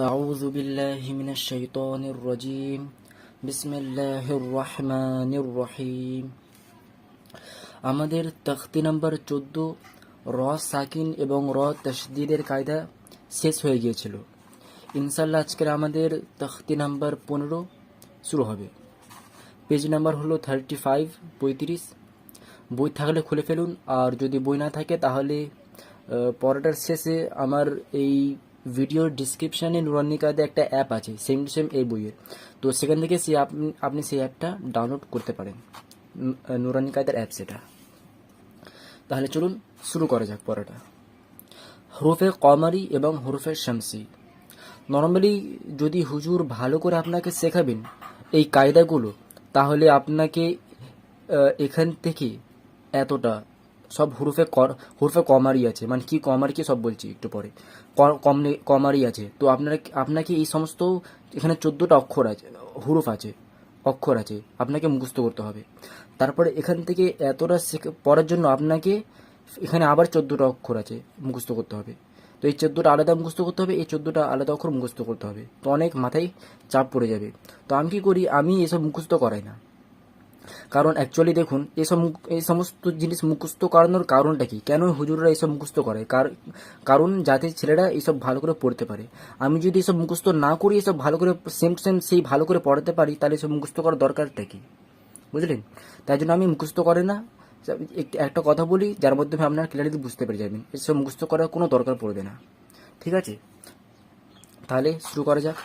أعوذ بالله من الشيطان الرجيم بسم الله الرحمن الرحيم আমাদের তখতি নাম্বার 14 র সাকিন এবং র তাশদীদের কায়দা শেষ হয়ে গিয়েছিল। ইনশাআল্লাহ আজকের আমাদের তখতি নাম্বার 15 শুরু হবে। পেজ নাম্বার হলো 35 বই থাকলে খুলে ফেলুন, আর যদি বই না থাকে তাহলে পড়াটার শেষে আমার এই ভিডিওর ডিসক্রিপশানে নুরানি কায়দা একটা অ্যাপ আছে সেম টু সেম এই বইয়ের, তো সেখান থেকে আপনি সেই অ্যাপটা ডাউনলোড করতে পারেন, নুরানি কায়দার অ্যাপ সেটা। তাহলে চলুন শুরু করা যাক পড়াটা। হরফে কমারি এবং হরফে শামসি। নর্মালি যদি হুজুর ভালো করে আপনাকে শেখাবেন এই কায়দাগুলো, তাহলে আপনাকে এখান থেকে এতটা সব হরফে কমারি আছে, মানে কি কমারি কি সব বলছি একটু পরে, কমারি আছে। তো আপনাকে এই সমস্ত এখানে 14টা হরফ আছে, অক্ষর আছে, আপনাকে মুখস্থ করতে হবে। তারপরে এখান থেকে এতটা পড়ার জন্য আপনাকে এখানে আবার 14টা অক্ষর আছে মুখস্থ করতে হবে। তো এই 14টা আলাদা মুখস্থ করতে হবে, এই 14টা আলাদা অক্ষর মুখস্থ করতে হবে, তো অনেক মাথায় চাপ পড়ে যাবে। তো আমি কি করি, আমি এসব মুখস্থ করাই না। কারণ অ্যাকচুয়ালি দেখুন, এই সমস্ত জিনিস মুখস্থ করানোর কারণটা কি, কেন হুজুররা এইসব মুখস্থ করে, কারণ যাতে ছেলেরা এইসব ভালো করে পড়তে পারে। আমি যদি এসব মুখস্থ না করি, এসব ভালো করে সেম সেই ভালো করে পড়াতে পারি, তাহলে এসব মুখস্থ করার দরকারটা কি, বুঝলেন? তাই জন্য আমি মুখস্থ করে না। একটা কথা বলি যার মাধ্যমে আপনারা ক্লিয়ারলি বুঝতে পেরে যাবেন, এসব মুখস্থ করার কোনো দরকার পড়বে না। ঠিক আছে, তাহলে শুরু করা যাক।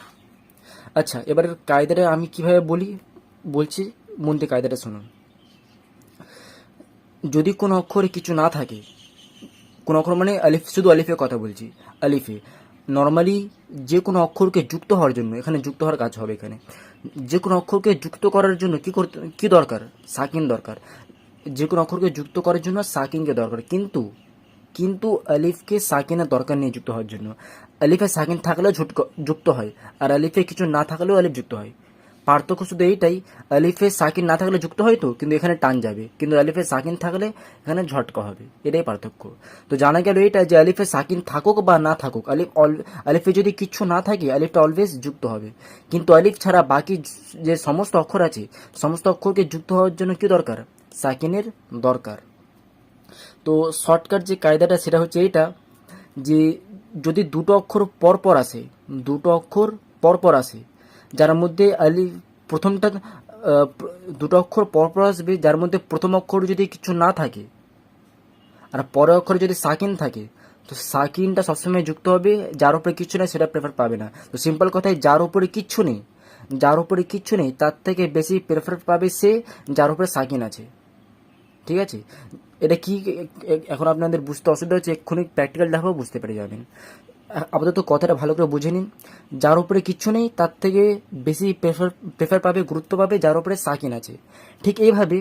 আচ্ছা, এবার কায়দাটা আমি কিভাবে বলছি মন দিয়ে কায়দাটা শুনুন। যদি কোনো অক্ষরে কিছু না থাকে, কোনো অক্ষর মানে আলিফ, শুধু আলিফের কথা বলছি, আলিফে নর্মালি যে কোনো অক্ষরকে যুক্ত হওয়ার জন্য, এখানে যুক্ত হওয়ার কাজ হবে, এখানে যে কোনো অক্ষরকে যুক্ত করার জন্য কি দরকার, সাকিন দরকার। যে কোনো অক্ষরকে যুক্ত করার জন্য সাকিনকে দরকার, কিন্তু আলিফকে সাকিনের দরকার নেই যুক্ত হওয়ার জন্য। আলিফে সাকিন থাকলেও যুক্ত হয়, আর আলিফে কিছু না থাকলেও আলিফ যুক্ত হয়। পার্থক্য শুধু এইটাই, আলিফে সাকিন না থাকলে যুক্ত হয় তো, কিন্তু এখানে টান যাবে, কিন্তু আলিফে সাকিন থাকলে এখানে ঝটকা হবে, এটাই পার্থক্য। তো জানা গেল এইটা যে আলিফে সাকিন থাকুক বা না থাকুক, আলিফে যদি কিছু না থাকে আলিফটা অলওয়েজ যুক্ত হবে। কিন্তু আলিফ ছাড়া বাকি যে সমস্ত অক্ষর আছে, সমস্ত অক্ষরকে যুক্ত হওয়ার জন্য কি দরকার, সাকিনের দরকার। তো শর্টকাট যে কায়দাটা সেটা হচ্ছে এইটা, যে যদি দুটো অক্ষর পরপর আসে, যার মধ্যে প্রথমটা দুটো অক্ষর পরপর আসবে, যার মধ্যে প্রথম অক্ষর যদি কিছু না থাকে আর পরের অক্ষরে যদি সাকিন থাকে, তো সাকিনটা সবসময় যুক্ত হবে, যার উপরে কিচ্ছু নেই সেটা প্রেফার পাবে না। তো সিম্পল কথায়, যার উপরে কিচ্ছু নেই তার থেকে বেশি প্রেফার পাবে সে যার উপরে সাকিন আছে। ঠিক আছে, এটা কি এখন আপনাদের বুঝতে অসুবিধা হচ্ছে, এক্ষুনি প্র্যাকটিক্যাল দেখাবো, বুঝতে পেরে যাবেন। আপাতত কথাটা ভালো করে বুঝে নিন। যার উপরে কিচ্ছু নেই তার থেকে বেশি প্রেফার পাবে, গুরুত্ব পাবে যার উপরে সাকিন আছে। ঠিক এইভাবে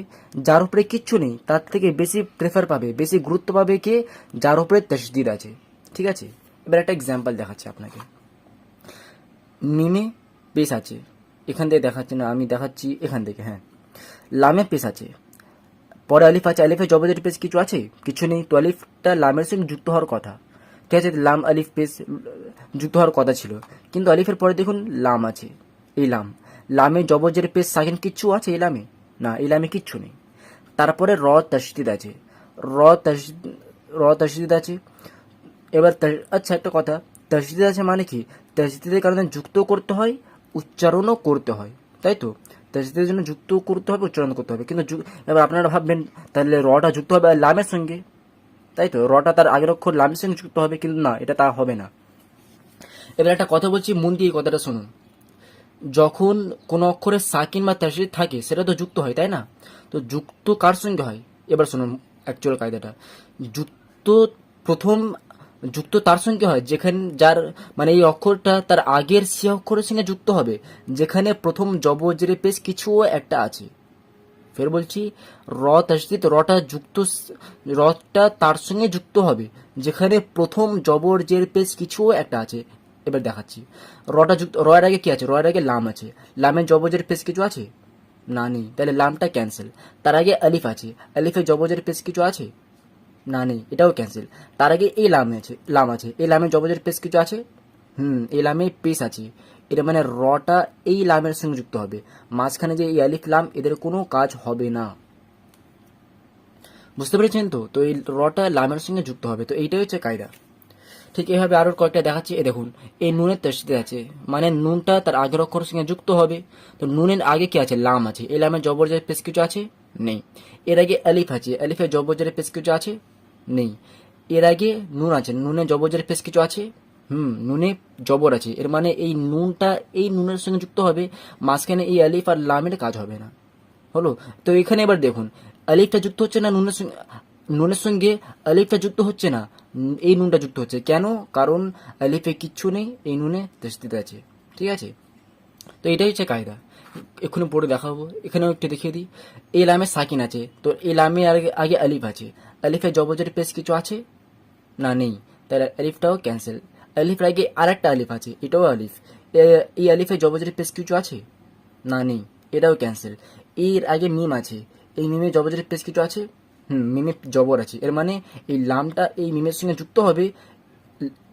যার উপরে কিচ্ছু নেই তার থেকে বেশি প্রেফার পাবে, বেশি গুরুত্ব পাবে কে, যার উপরে তাসদিদ আছে। ঠিক আছে, এবার একটা এক্সাম্পল দেখাচ্ছি আপনাকে। মিমে পেশ আছে, এখান থেকে দেখাচ্ছি না, আমি দেখাচ্ছি এখান থেকে। হ্যাঁ, লামে পেশ আছে, পরে আলিফ আছে, আলিফে জবরের পেশ কিছু আছে, কিছু নেই, তো আলিফটা লামের সঙ্গে যুক্ত হওয়ার কথা। ঠিক আছে, লাম আলিফ পেশ যুক্ত হওয়ার কথা ছিল, কিন্তু আলিফের পরে দেখুন লাম আছে। এই লামে জবরের পেশ সাকিন কিচ্ছু আছে এই লামে? না, এই লামে কিচ্ছু নেই। তারপরে র তাসদিদ আছে, র তাসদিদ আছে। এবার আচ্ছা একটা কথা, তাসদিদ আছে মানে কি, তাসদিদের কারণে যুক্ত করতে হয়, উচ্চারণও করতে হয়, তাই তো? তাসদিদের জন্য যুক্ত করতে হবে, উচ্চারণ করতে হবে, কিন্তু এবার আপনারা ভাববেন তাহলে রটা যুক্ত হবে লামের সঙ্গে, তাই তো? রটা তার আগের অক্ষর লামের সঙ্গে যুক্ত হবে, কিন্তু না, এটা তা হবে না। এবার একটা কথা বলছি, মন দিয়ে এই কথাটা শুনুন। যখন কোনো অক্ষরে সাকিন বা তাসদিদ থাকে সেটা তো যুক্ত হয়, তাই না? তো যুক্ত কার সঙ্গে হয়, এবার শুনুন অ্যাকচুয়াল কায়দাটা। প্রথম যুক্ত তার সঙ্গে হয় যার মানে এই অক্ষরটা তার আগের সে অক্ষরের সঙ্গে যুক্ত হবে যেখানে প্রথম জবর পেশ কিছু একটা আছে। ফের বলছি, রটা তার সঙ্গে যুক্ত হবে যেখানে প্রথম জবর পেশ কিছু একটা আছে। এবার দেখাচ্ছি, রয়ের আগে কি আছে, রয়ের আগে লাম আছে, লামের জবর পেশ কিছু আছে? না, নেই, তাহলে লামটা ক্যান্সেল। তার আগে আলিফ আছে, আলিফের জবর পেশ কিছু আছে? না, নেই, এটাও ক্যান্সেল। তার আগে এই লাম আছে, এই লামের জবর পেশ কিছু আছে? এই লামে পেশ আছে, এটা মানে রটা এই লামের সঙ্গে যুক্ত হবে, মাঝখানে যে এই আলিফ লাম এদের কোনো কাজ হবে না। বুঝতে পেরেছেন তো? তো এই রটা লামের সঙ্গে যুক্ত হবে, তো এইটাই হচ্ছে কায়দা। ঠিক এইভাবে আরো কয়েকটা দেখাচ্ছি। এ দেখুন, এই নুনের তসদিদ আছে, মানে নুনটা তার আগের অক্ষরের সঙ্গে যুক্ত হবে। তো নুনের আগে কি আছে? লাম আছে। এই লামের জবরজের পেশ কিছু আছে? নেই। এর আগে আলিফ আছে, আলিফের জবরজের পেশ কিছু আছে? নেই। এর আগে নুন আছে, নুনের জবরজের পেশ কিছু আছে? নুনে জবর আছে, এর মানে এই নুনটা এই নুনের সঙ্গে যুক্ত হবে, মাঝখানে এই আলিফ আর লামের কাজ হবে না। হলো? তো এখানে এবার দেখুন, আলিফটা যুক্ত হচ্ছে না নুনের সঙ্গে, নুনের সঙ্গে আলিফটা যুক্ত হচ্ছে না, এই নুনটা যুক্ত হচ্ছে। কেন? কারণ আলিফে কিচ্ছু নেই, এই নুনে তসদিদ আছে। ঠিক আছে? তো এটাই হচ্ছে কায়দা। এক্ষুনি পড়ে দেখাবো, এখানেও একটু দেখিয়ে দিই। এই লামে সাকিন আছে, তো এই লামে আগে আগে আলিফ আছে, আলিফে জবজের পেশ কিছু আছে? না, নেই। তাহলে আলিফটাও ক্যান্সেল। আলিফের আগে আরেকটা আলিফ আছে, এটাও আলিফ। এই আলিফে জবজের পেশ কিছু আছে? না, নেই। এটাও ক্যান্সেল। এর আগে মিম আছে, এই মিমে জবজের পেশ কিছু আছে? মিমে জবর আছে, এর মানে এই লামটা এই মিমের সঙ্গে যুক্ত হবে,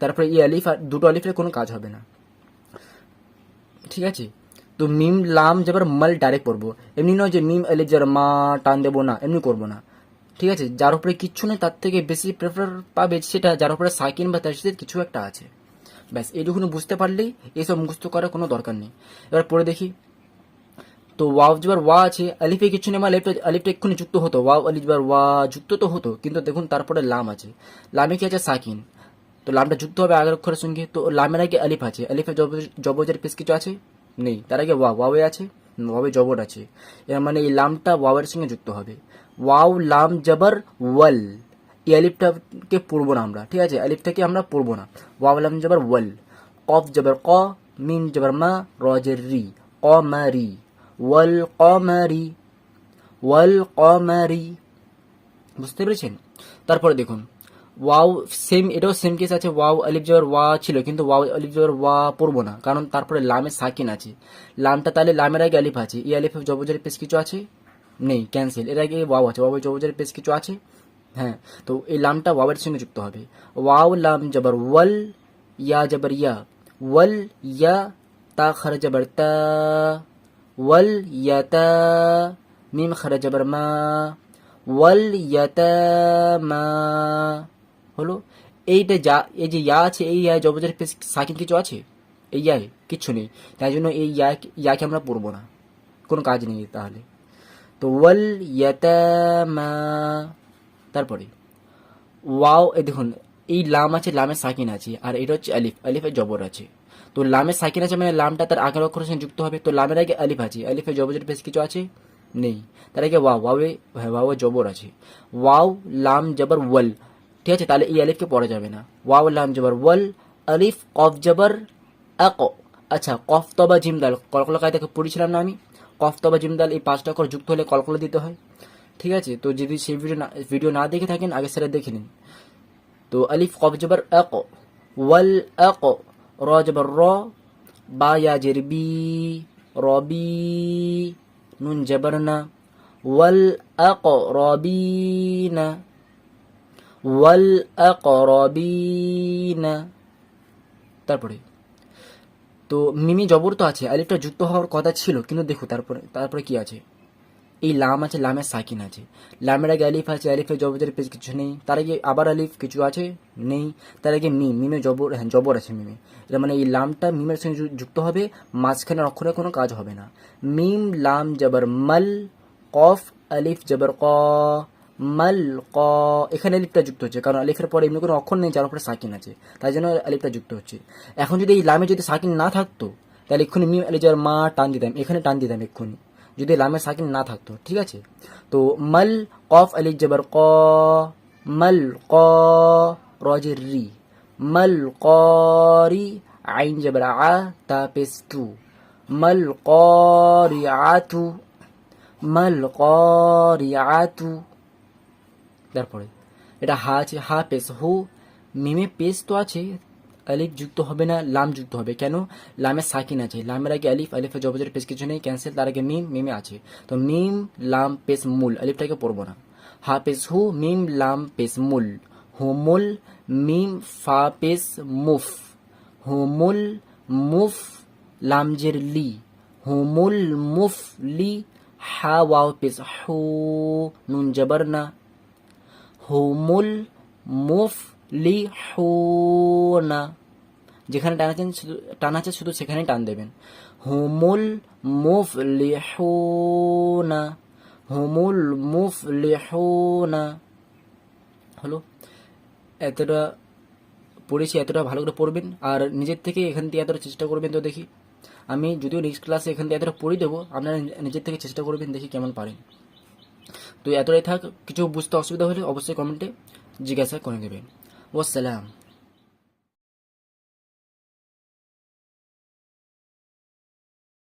তারপরে এই আলিফ আর দুটো আলিফের কোনো কাজ হবে না। ঠিক আছে? তো মিম লাম যাবার মাল ডাইরেক্ট পড়বো, এমনি নয় যে মিম আলিফ যার মা টান দেবো না, এমনি করবো না। ঠিক আছে? যার উপরে কিচ্ছু নেই তার থেকে বেশি প্রেফার পাবে সেটা যার উপরে সাকিন বা তাসদিদ কিছু একটা আছে। ব্যাস এইটুকুনি বুঝতে পারলেই এইসব মুখস্থ করার কোনো দরকার নেই। এবার পড়ে দেখি। তো ওয়াও জবর ওয়া আছে, আলিফে কিছু নেই, আলিফটা এক্ষুনি যুক্ত হতো, ওয়াও আলিফ জবর ওয়া যুক্ত তো হতো, কিন্তু দেখুন তারপরে লাম আছে, লামে কি আছে? সাকিন। তো লামটা যুক্ত হবে আগের অক্ষরের সঙ্গে, তো লামের আগে আলিফ আছে, আলিফে জবরের পেশ কিছু আছে? নেই। তার আগে ওয়াওয়ে আছে, ওয়াওয়ে জবর আছে, এর মানে এই লামটা ওয়াওয়ের সঙ্গে যুক্ত হবে। ওয়াও লাম জবর ওয়াল, এই আলিফটাকে পড়বো না আমরা। ঠিক আছে? আলিফটাকে আমরা পড়বো না। ওয়াও লাম জবর ওয়াল, কফ জবর ক, মিম জবর মা, র জের রি, কমারি, ওয়াল কমারি, ওয়াল কমারি। বুঝতে পেরেছেন? তারপরে দেখুন, ওয়াও সেম, এটাও সেম কেস আছে, ওয়াও আলিফ জবর ওয়া ছিল, কিন্তু ওয়াও আলিফ জবর ওয়া পড়বো না, কারণ তারপরে লামে সাকিন আছে। লামটা তাহলে লামের আগে আলিফ আছে, এই আলিফে জবজের পেশ কিছু আছে? নেই, ক্যান্সেল। এর আগে ওয়াও আছে, ওয়াও জবজের পেশ কিছু আছে? হ্যাঁ। তো এই লামটা ওয়াওয়ের সঙ্গে যুক্ত হবে। ওয়াও লাম জবর ওয়াল, ইয়া জবর ইয়া, ওয়াল ইয়া, তা খর জবর তা, ওয়াল ইয়াতা, মিম খর জবর মা, ওয়াল ইয়াতামা। হলো? এইটা যা, এই যে ইয়া আছে, এই ইয়া জবজের পেশ সাকিন কিছু আছে? এই ইয়ায় কিচ্ছু নেই, তাই জন্য এই ইয়াকে আমরা পড়বো না, কোনো কাজ নেই তাহলে। তো ওয়াল ইয়াতামা। তারপরে ওয়াও, এই দেখুন, এই লাম আছে, লামে সাকিন আছে, আর এটা হচ্ছে আলিফ, আলিফে জবর আছে। তো লামে সাকিন আছে মানে লামটা তার আগের অক্ষরের সঙ্গে যুক্ত হবে, তো লামের আগে আলিফ আছে, আলিফে জবরের পেশ কিছু আছে? নেই। তার আগে ওয়াও, ওয়াওয়ে জবর আছে। ওয়াও লাম জবর ওয়াল। ঠিক আছে? তাহলে এই আলিফকে পড়া যাবে না। ওয়াও লাম জবর ওয়াল, আলিফ কফ জবর আক। আচ্ছা, কফ তবা জিম দাল, কলকলা কায়দাকে পড়েছিলাম না আমি? কফ তবা জিম দাল এই পাঁচটা অক্ষর যুক্ত হলে কলকলা দিতে হয়। ঠিক আছে? তো যদি সেই ভিডিও না দেখে থাকেন আগে সেটা দেখে নিন। তো আলিফ কফ জবর আক, ওয়াল আক, র জবর র, বা ইয়া জের বি, রবি, নুন জবর না, ওয়াল আক রবিনা, ওয়াল আক রবিনা। তারপরে তো মিমি জবর তো আছে, আলিফটা যুক্ত হওয়ার কথা ছিল, কিন্তু দেখো তারপরে তারপরে কি আছে? এই লাম আছে, লামের সাকিন আছে, লামের আগে আলিফ আছে, আলিফের জবরের পেজ কিছু নেই, তার আগে আবার আলিফ কিছু আছে? নেই। তার আগে মিম, মিমে জবর, হ্যাঁ জবর আছে মিমে, এটা মানে এই লামটা মিমের সঙ্গে যুক্ত হবে, মাঝখানের অক্ষরে কোনো কাজ হবে না। মিম লাম জবর মাল, কফ আলিফ জবর ক, মাল ক। এখানে আলিফটা যুক্ত হচ্ছে, কারণ আলিফের পরে এমনি কোনো অক্ষর নেই যার উপরে সাকিন আছে, তাই জন্য আলিফটা যুক্ত হচ্ছে। এখন যদি এই লামে যদি সাকিন না থাকতো, তাহলে এক্ষুনি মিম আলিফ জবর মা টান দিতাম, এখানে টান দিতাম এক্ষুনি, যদি লামে সাকিন না থাকতো। ঠিক আছে? তো মাল, কফ আলিফ জবর ক, মাল ক, রজের রি, মাল করি, আইন জবর আ, তা পেশ তু, মাল করি আতু, মাল করি আতু। তারপরে এটা হা আছে, হা পেশ হু, মিমে পেশ তো আছে, আলিফ যুক্ত হবে না, লাম যুক্ত হবে। কেন? লামে সাকিন আছে, লামের আগে আলিফ, আলিফের জবজের পেশ কিছু নেই, ক্যান্সেল। তার আগে মিম, মিমে আছে, তো মিম লাম পেশ মুল, আলিফটাকে পড়বো না। হা পেশ হু, মিম লাম পেশ মুল, হুমুল, মিম ফা পেশ মুফ, হুমুল মুফ লামজের লি, হুমুল মুফলি, হা ওয়াও পেশ হু, নুন জবর না, হুমুল মুফলিহুনা, যেখানে টান আছে শুধু সেখানে টান দেবেন। হুমুল মুফলিহুনা, হুমুল মুফলিহুনা। হলো, এতটা পড়েছি, এতটা ভালো করে পড়বেন আর নিজের থেকে এখান থেকে এতটা চেষ্টা করবেন। তো দেখি, আমি যদিও নেক্সট ক্লাসে এখান থেকে এতটা পড়ে দেবো, আপনারা নিজের থেকে চেষ্টা করবেন, দেখি কেমন পারেন। তো এতটাই থাক, কিছু বুঝতে অসুবিধা হলে অবশ্যই কমেন্টে জিজ্ঞাসা করে দেবেন। ওয়াসসালাম।